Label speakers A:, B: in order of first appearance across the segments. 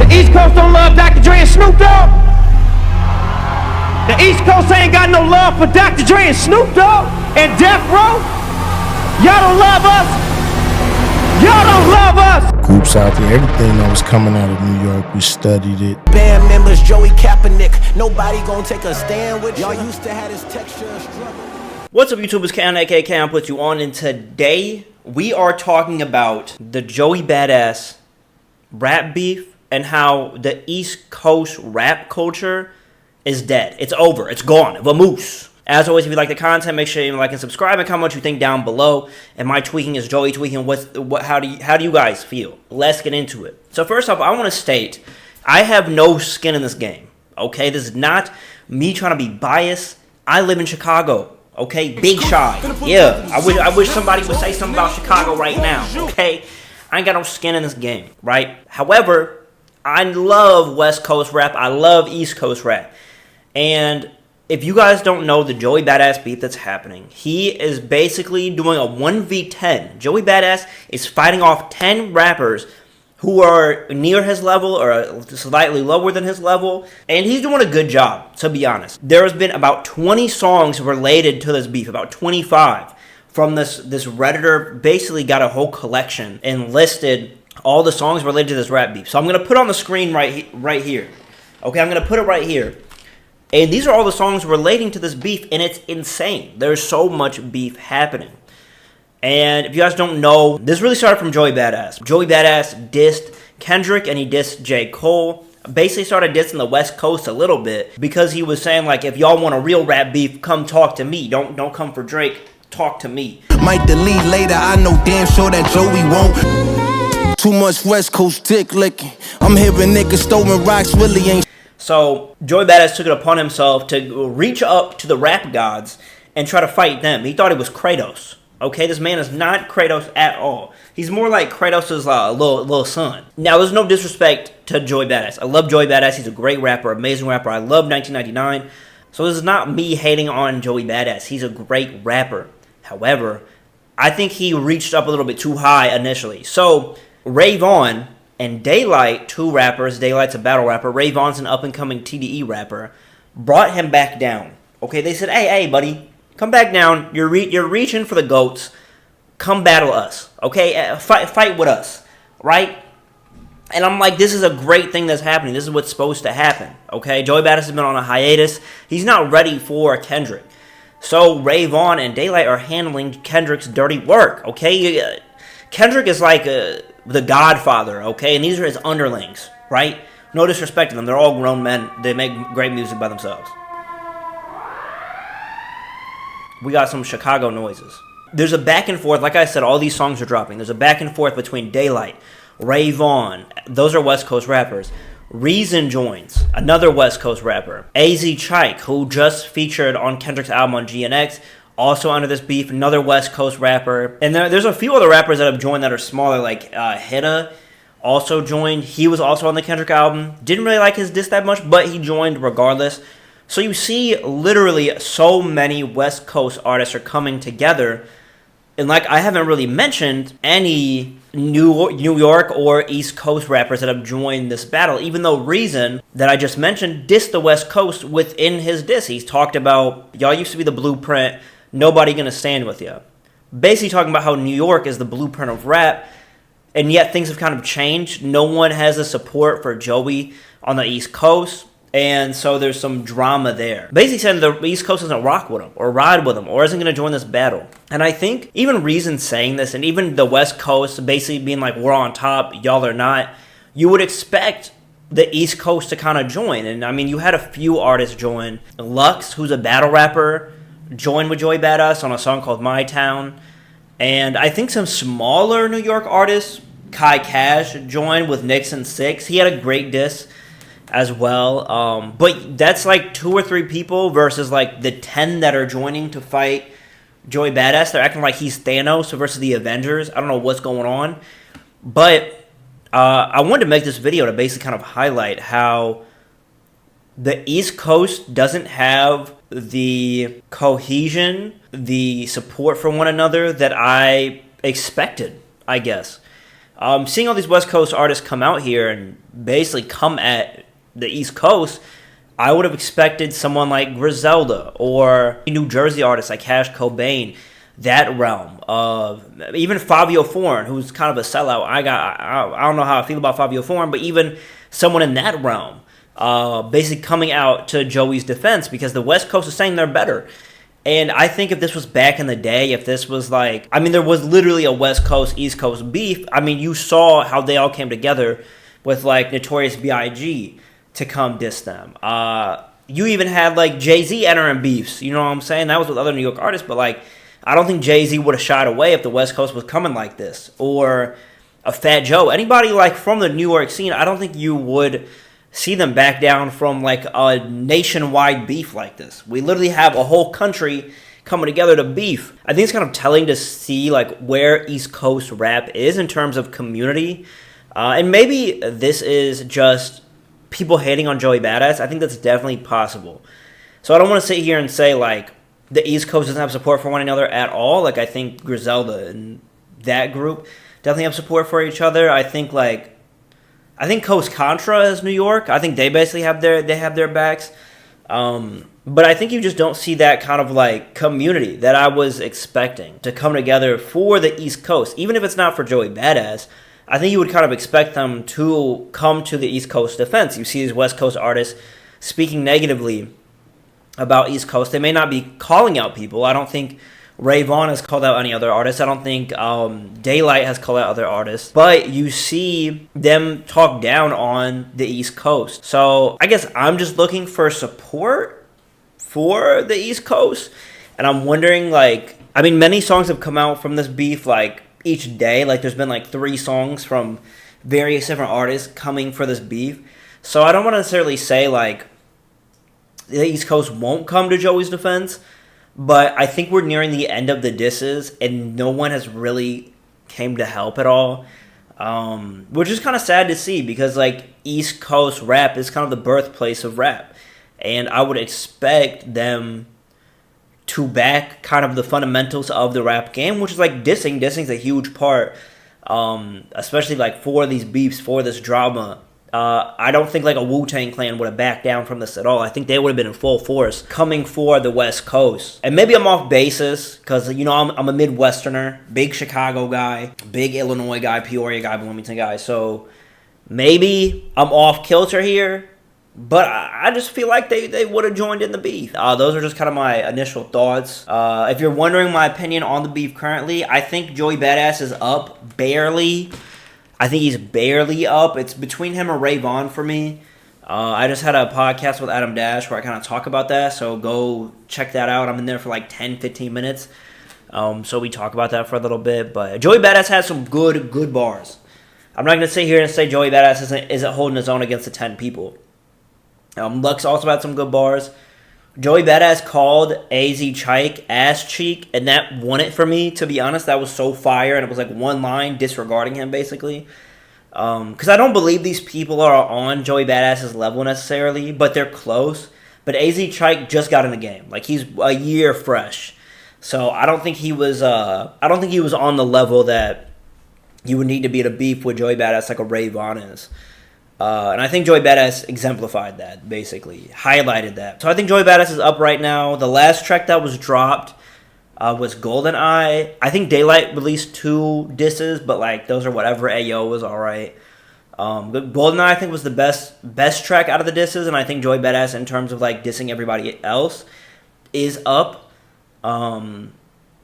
A: The East Coast don't love Dr. Dre and Snoop Dogg. The East Coast ain't got no love for Dr. Dre and Snoop Dogg and Death Row. Y'all don't love us. Y'all don't love us.
B: Groups out there, everything that was coming out of New York, we studied it.
C: Band members, Joey Kaepernick. Nobody gonna take a stand with y'all. Used to have this texture of struggle.
D: What's up, YouTube? It's Ken, aka Ken. Put you on, and today we are talking about the Joey Badass rap beef and how the East Coast rap culture is dead. It's over. It's gone. Vamoose. As always, if you like the content, make sure you like and subscribe and comment what you think down below. And my tweaking is Joey tweaking. How do you guys feel? Let's get into it. So first off, I want to state I have no skin in this game. Okay, this is not me trying to be biased. I live in Chicago. Okay, Big Shy. Yeah, I wish somebody would say something about Chicago right now. Okay, I ain't got no skin in this game, right? However, I love West Coast rap. I love East Coast rap. And if you guys don't know the Joey Badass beef that's happening, he is basically doing a 1v10. Joey Badass is fighting off 10 rappers who are near his level or slightly lower than his level, and he's doing a good job, to be honest. There has been about 20 songs related to this beef, about 25, from this Redditor. Basically got a whole collection and listed all the songs related to this rap beef. So I'm going to put on the screen right here. Okay, I'm going to put it right here. And these are all the songs relating to this beef, and it's insane. There's so much beef happening. And if you guys don't know, this really started from Joey Badass. Joey Badass dissed Kendrick, and he dissed J. Cole. Basically started dissing the West Coast a little bit because he was saying, like, if y'all want a real rap beef, come talk to me. Don't come for Drake. Talk to me.
C: Might delete later, I know damn sure that Joey won't. Too much West Coast dick licking. I'm hearing niggas stolen rocks, really ain't.
D: So Joey Badass took it upon himself to reach up to the rap gods and try to fight them. He thought he was Kratos. Okay, this man is not Kratos at all. He's more like Kratos' little son. Now, there's no disrespect to Joey Badass. I love Joey Badass. He's a great rapper, amazing rapper. I love 1999. So this is not me hating on Joey Badass. He's a great rapper. However, I think he reached up a little bit too high initially. So Ray Vaughn and Daylight, two rappers. Daylight's a battle rapper. Ray Vaughn's an up-and-coming TDE rapper. Brought him back down. Okay, they said, hey, buddy, come back down. You're reaching for the GOATs. Come battle us. Okay, fight with us, right? And I'm like, this is a great thing that's happening. This is what's supposed to happen. Okay, Joey Badass has been on a hiatus. He's not ready for Kendrick. So Ray Vaughn and Daylight are handling Kendrick's dirty work. Okay, Kendrick is like the Godfather, okay? And these are his underlings, right? No disrespect to them. They're all grown men. They make great music by themselves. We got some Chicago noises. There's a back and forth. Like I said, all these songs are dropping. There's a back and forth between Daylight, Ray Vaughn. Those are West Coast rappers. Reason joins, another West Coast rapper. AZ Chike, who just featured on Kendrick's album on GNX. Also under this beef, another West Coast rapper. And there's a few other rappers that have joined that are smaller, like Hitta also joined. He was also on the Kendrick album. Didn't really like his diss that much, but he joined regardless. So you see literally so many West Coast artists are coming together. And like I haven't really mentioned any New York or East Coast rappers that have joined this battle, even though Reason, that I just mentioned, dissed the West Coast within his diss. He's talked about, y'all used to be the blueprint. Nobody gonna stand with you. Basically talking about how New York is the blueprint of rap, and yet things have kind of changed. No one has the support for Joey on the East Coast, and so there's some drama there. Basically saying the East Coast doesn't rock with him, or ride with him, or isn't gonna join this battle. And I think even Reason saying this, and even the West Coast basically being like, we're on top, y'all are not, you would expect the East Coast to kind of join. And I mean, you had a few artists join. Lux, who's a battle rapper, joined with Joey Badass on a song called My Town. And I think some smaller New York artists, Kai Cash, joined with Nixon 6. He had a great diss as well. But that's like 2 or 3 people versus like the 10 that are joining to fight Joey Badass. They're acting like he's Thanos versus the Avengers. I don't know what's going on. But I wanted to make this video to basically kind of highlight how the East Coast doesn't have the cohesion, the support for one another that I expected, I guess. Seeing all these West Coast artists come out here and basically come at the East Coast, I would have expected someone like Griselda or New Jersey artists like Cash Cobain, that realm of even Fabio Foreign, who's kind of a sellout. I don't know how I feel about Fabio Foreign, but even someone in that realm, basically coming out to Joey's defense because the West Coast is saying they're better. And I think if this was back in the day, if this was like, I mean, there was literally a West Coast, East Coast beef. I mean, you saw how they all came together with like Notorious B.I.G. to come diss them. You even had like Jay-Z entering beefs. You know what I'm saying? That was with other New York artists, but like, I don't think Jay-Z would have shied away if the West Coast was coming like this. Or a Fat Joe. Anybody like from the New York scene, I don't think you would see them back down from like a nationwide beef like this. We literally have a whole country coming together to beef. I think it's kind of telling to see like where East Coast rap is in terms of community. And maybe this is just people hating on Joey Badass. I think that's definitely possible. So I don't want to sit here and say like the East Coast doesn't have support for one another at all. Like I think Griselda and that group definitely have support for each other. I think Coast Contra is New York. I think they basically have their backs. But I think you just don't see that kind of like community that I was expecting to come together for the East Coast. Even if it's not for Joey Badass, I think you would kind of expect them to come to the East Coast defense. You see these West Coast artists speaking negatively about East Coast. They may not be calling out people. I don't think Ray Vaughn has called out any other artists. I don't think Daylight has called out other artists. But you see them talk down on the East Coast. So I guess I'm just looking for support for the East Coast. And I'm wondering, like, I mean, many songs have come out from this beef, like, each day. Like, there's been, like, 3 songs from various different artists coming for this beef. So I don't want to necessarily say, like, the East Coast won't come to Joey's defense. But I think we're nearing the end of the disses, and no one has really came to help at all. Which is kind of sad to see, because, like, East Coast rap is kind of the birthplace of rap. And I would expect them to back kind of the fundamentals of the rap game, which is, like, dissing. Dissing's a huge part, especially, like, for these beefs, for this drama. I don't think like a Wu-Tang Clan would have backed down from this at all. I think they would have been in full force coming for the West Coast. And maybe I'm off basis because, you know, I'm a Midwesterner, big Chicago guy, big Illinois guy, Peoria guy, Bloomington guy. So maybe I'm off kilter here, but I just feel like they would have joined in the beef. Those are just kind of my initial thoughts. If you're wondering my opinion on the beef currently, I think Joey Badass is up barely. I think he's barely up. It's between him and Ray Vaughn for me. I just had a podcast with Adam Dash where I kind of talk about that, so go check that out. I'm in there for like 10, 15 minutes. So we talk about that for a little bit. But Joey Badass has some good bars. I'm not going to sit here and say Joey Badass isn't holding his own against the 10 people. Lux also had some good bars. Joey Badass called AZ Chike ass cheek, and that won it for me, to be honest. That was so fire, and it was like one line disregarding him, basically. Because I don't believe these people are on Joey Badass's level necessarily, but they're close. But AZ Chike just got in the game. Like, he's a year fresh. So I don't think he was on the level that you would need to be to beef with Joey Badass like a Ray Vaughn is. And I think Joey Badass exemplified that, basically. Highlighted that. So I think Joey Badass is up right now. The last track that was dropped was Golden Eye. I think Daylight released 2 disses, but, like, those are whatever. Ayo was alright. Golden Eye, I think, was the best track out of the disses, and I think Joey Badass, in terms of, like, dissing everybody else, is up.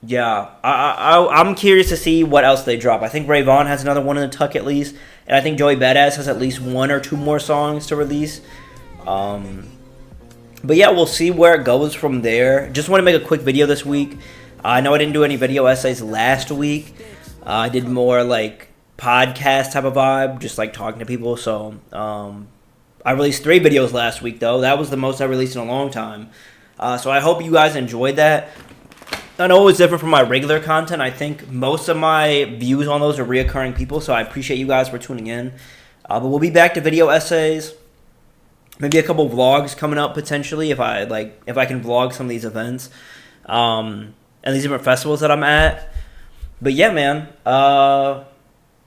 D: Yeah, I'm curious to see what else they drop. I think Ray Vaughn has another one in the tuck at least, and I think Joey Badass has at least 1 or 2 more songs to release. But yeah, we'll see where it goes from there. Just want to make a quick video this week. I know I didn't do any video essays last week. I did more like podcast type of vibe, just like talking to people. So I released 3 videos last week though. That was the most I released in a long time. So I hope you guys enjoyed that. I know it was different from my regular content. I think most of my views on those are reoccurring people, so I appreciate you guys for tuning in. But we'll be back to video essays, maybe a couple vlogs coming up potentially if I can vlog some of these events and these different festivals that I'm at. But yeah, man,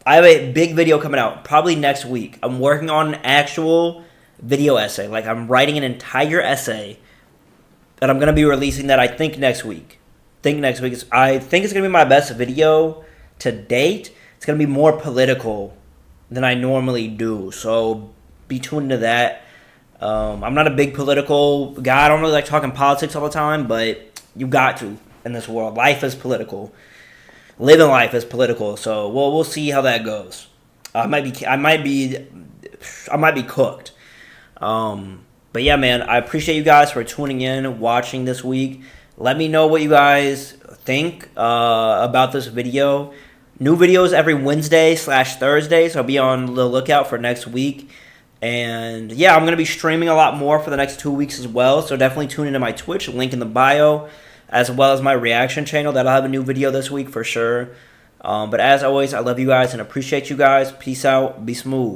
D: I have a big video coming out probably next week. I'm working on an actual video essay. Like, I'm writing an entire essay that I'm going to be releasing that I think next week. I think it's going to be my best video to date. It's going to be more political than I normally do. So be tuned to that. I'm not a big political guy. I don't really like talking politics all the time, but you got to in this world. Life is political. Living life is political. So we'll see how that goes. I might be cooked. But yeah, man, I appreciate you guys for tuning in, watching this week. Let me know what you guys think about this video. New videos every Wednesday/Thursday, so be on the lookout for next week. And yeah, I'm going to be streaming a lot more for the next 2 weeks as well, so definitely tune into my Twitch, link in the bio, as well as my reaction channel. That'll have a new video this week for sure. But as always, I love you guys and appreciate you guys. Peace out. Be smooth.